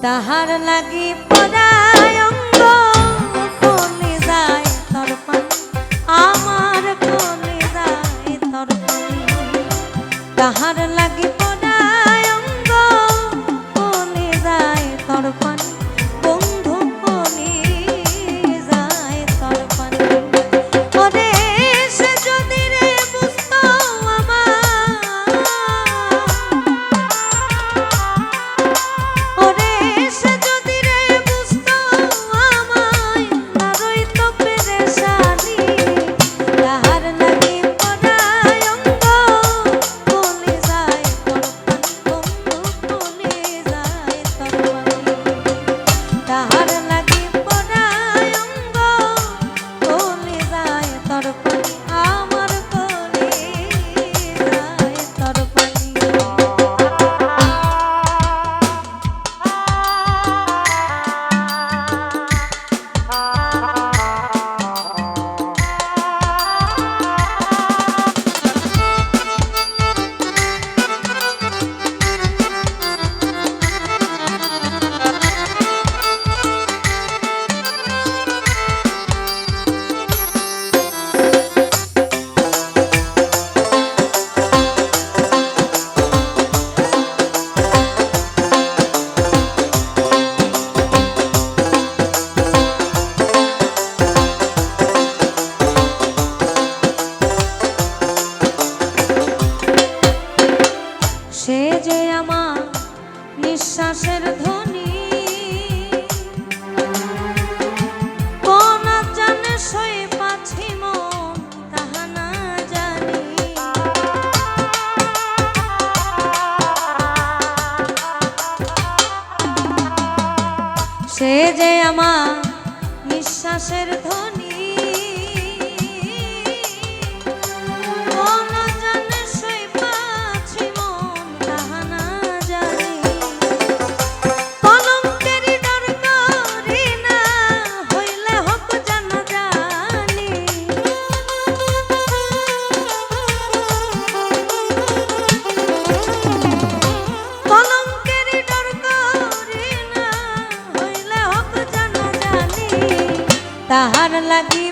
তাহার লাগি পরায় অঙ্গ কলি যায় তরপান আমার কলি যায় তরপান তাহার লাগি পরায় অঙ্গ কলি যায় তরপান বন্ধু কলি যায় তরপান ওরে সে যদি রে বুঝতো আমার ওরে সে যদি রে বুঝতো আমায় না রইতো পেরেশানি তাহার লাগি পরায় অঙ্গ কলি যায় তরপান বন্ধু কলি যায় তরপান তাহার লাগি পরায় অঙ্গ কলি যায় তরপান আমার কলি যায় তরপানি সে যে আমার নিঃশ্বাসের ধ্বনি কোন জানে সই পাছি মন তাহা না জানি সে যে আমার নিঃশ্বাসের ধ্বনি তাহার লাগি